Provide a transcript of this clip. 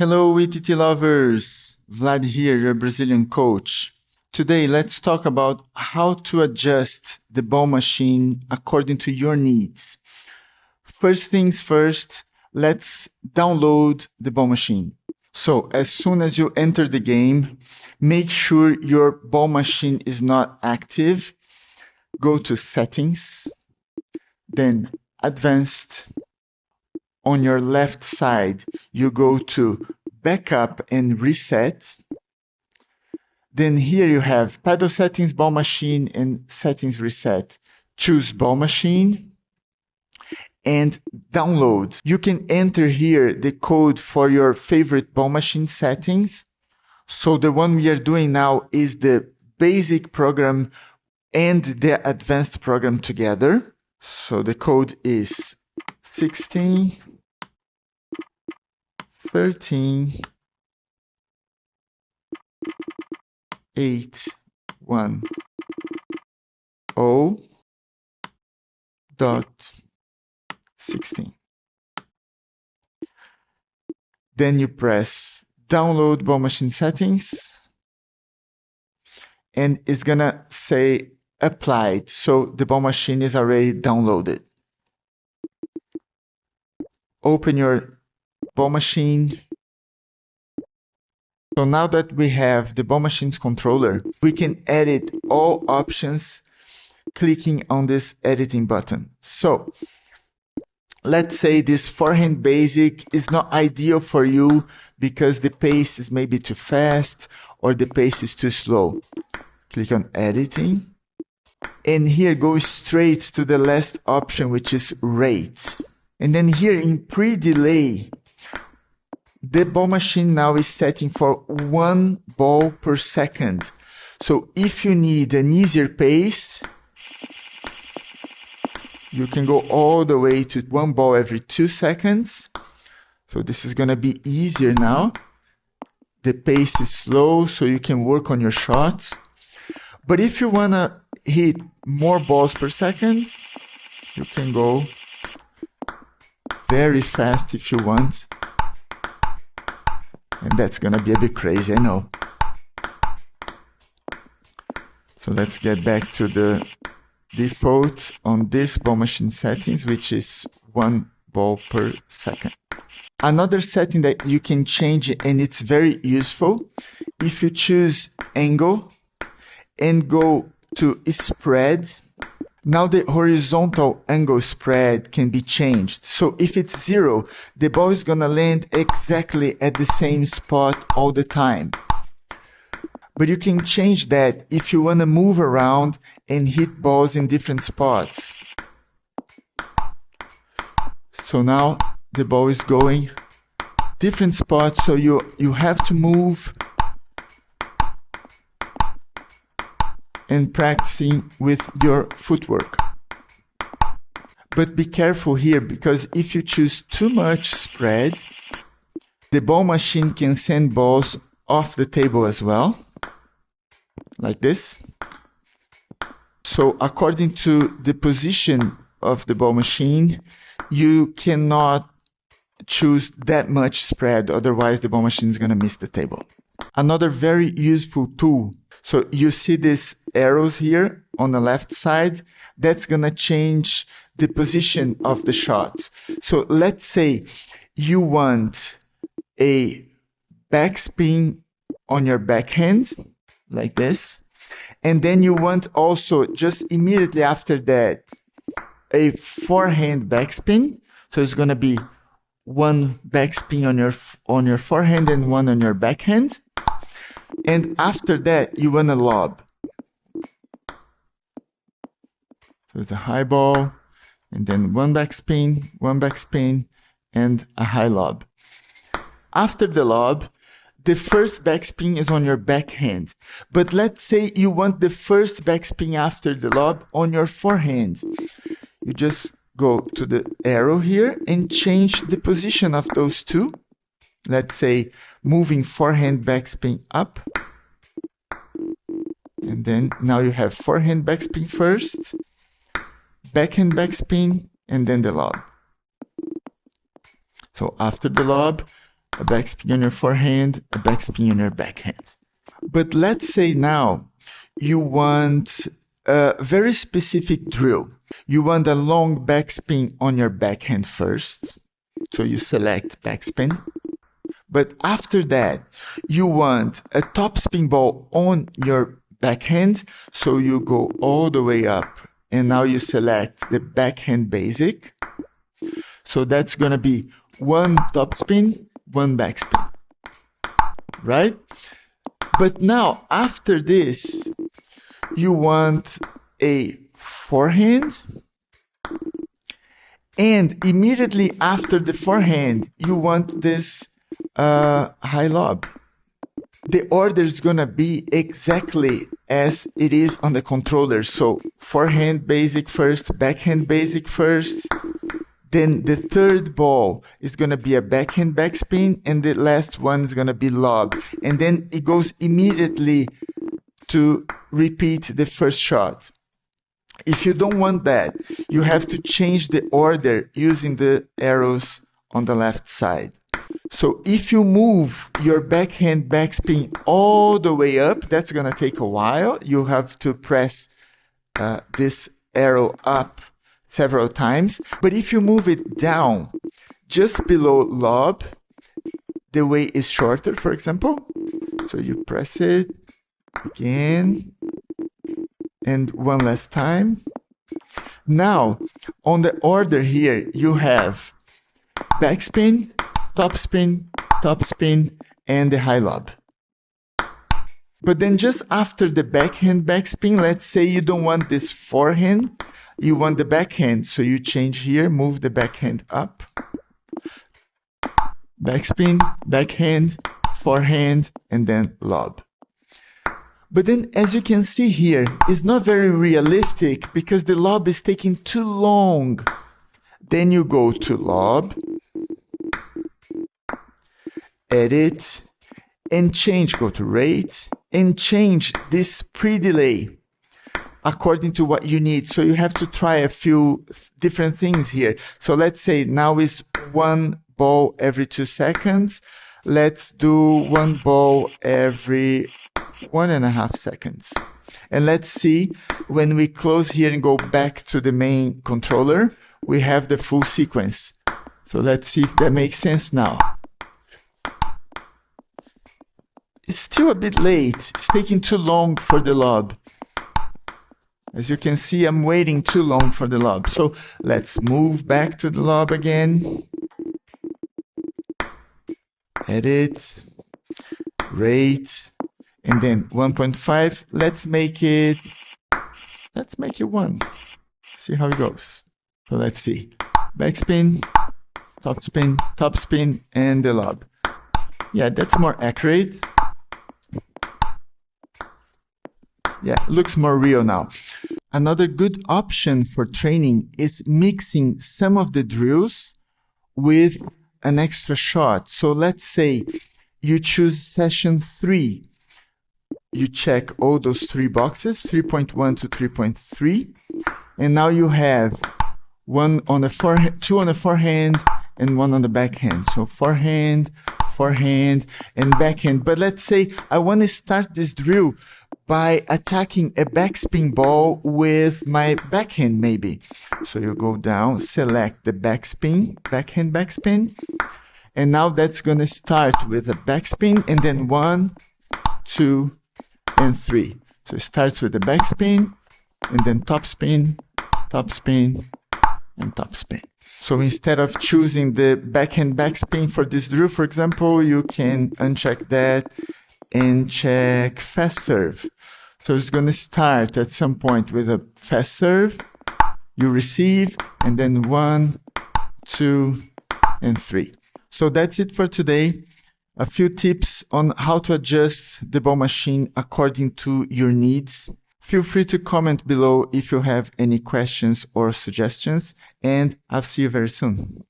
Hello, ETT lovers! Vlad here, your Brazilian coach. Today, let's talk about how to adjust the ball machine according to your needs. First things first, let's download the ball machine. So, as soon as you enter the game, make sure your ball machine is not active. Go to Settings, then Advanced. On your left side, you go to Backup and Reset. Then here you have Paddle Settings, Ball Machine, and Settings Reset. Choose Ball Machine and download. You can enter here the code for your favorite ball machine settings. So the one we are doing now is the basic program and the advanced program together. So the code is 16 13 8 1 0 dot 16. Then you press download ball machine settings and it's gonna say applied, so the ball machine is already downloaded. Open your ball machine. So now that we have the ball machine's controller, we can edit all options clicking on this editing button. So let's say this forehand basic is not ideal for you because the pace is maybe too fast or the pace is too slow. Click on editing. And here go straight to the last option, which is rate. And then here in pre-delay, the ball machine now is setting for 1 ball per second. So if you need an easier pace, you can go all the way to 1 ball every 2 seconds. So this is going to be easier now. The pace is slow, so you can work on your shots. But if you want to hit more balls per second, you can go very fast if you want. And that's going to be a bit crazy, I know. So let's get back to the default on this ball machine settings, which is 1 ball per second. Another setting that you can change, and it's very useful, if you choose angle and go to spread, now the horizontal angle spread can be changed. So if it's 0, the ball is going to land exactly at the same spot all the time. But you can change that if you want to move around and hit balls in different spots. So now the ball is going different spots, so you have to move and practicing with your footwork. But be careful here, because if you choose too much spread, the ball machine can send balls off the table as well, like this. So according to the position of the ball machine, you cannot choose that much spread, otherwise the ball machine is going to miss the table. Another very useful tool. So you see these arrows here on the left side, that's going to change the position of the shot. So let's say you want a backspin on your backhand, like this, and then you want also just immediately after that a forehand backspin. So it's going to be 1 backspin on your forehand and 1 on your backhand. And after that, you want a lob. So it's a high ball, and then 1 backspin, and a high lob. After the lob, the first backspin is on your backhand. But let's say you want the first backspin after the lob on your forehand. You just go to the arrow here and change the position of those two. Let's say moving forehand backspin up. And then now you have forehand backspin first, backhand backspin, and then the lob. So after the lob, a backspin on your forehand, a backspin on your backhand. But let's say now you want a very specific drill. You want a long backspin on your backhand first. So you select backspin. But after that, you want a topspin ball on your backhand. So you go all the way up. And now you select the backhand basic. So that's going to be one topspin, one backspin. Right? But now, after this, you want a forehand. And immediately after the forehand, you want this high lob. The order is going to be exactly as it is on the controller. So forehand basic first, backhand basic first. Then the third ball is going to be a backhand backspin, and the last one is going to be lob. And then it goes immediately to repeat the first shot. If you don't want that, you have to change the order using the arrows on the left side. So if you move your backhand backspin all the way up, that's going to take a while. You have to press this arrow up several times. But if you move it down just below lob, the way is shorter, for example. So you press it again and one last time. Now, on the order here, you have backspin, topspin, and the high lob. But then just after the backhand backspin, let's say you don't want this forehand, you want the backhand. So you change here, move the backhand up. Backspin, backhand, forehand, and then lob. But then, as you can see here, it's not very realistic because the lob is taking too long. Then you go to lob, edit, and change, go to rate, and change this pre-delay according to what you need. So you have to try a few different things here. So let's say now is one ball every 2 seconds. Let's do one ball every 1.5 seconds. And let's see, when we close here and go back to the main controller, we have the full sequence. So let's see if that makes sense now. It's still a bit late. It's taking too long for the lob. As you can see, I'm waiting too long for the lob. So let's move back to the lob again. Edit, rate, and then 1.5. Let's make it 1. See how it goes. So let's see. Backspin, topspin, and the lob. Yeah, that's more accurate. Yeah, looks more real now. Another good option for training is mixing some of the drills with an extra shot. So let's say you choose session 3. You check all those 3 boxes, 3.1 to 3.3. And now you have 1 on the forehand, 2 on the forehand, and 1 on the backhand. So forehand, and backhand. But let's say I want to start this drill by attacking a backspin ball with my backhand maybe. So you go down, select the backspin, backhand backspin. And now that's going to start with a backspin and then 1, 2, and 3. So it starts with the backspin and then topspin, and topspin. So instead of choosing the backhand backspin for this drill, for example, you can uncheck that and check fast serve. So it's going to start at some point with a fast serve. You receive, and then 1, 2, and 3. So that's it for today. A few tips on how to adjust the ball machine according to your needs. Feel free to comment below if you have any questions or suggestions, and I'll see you very soon.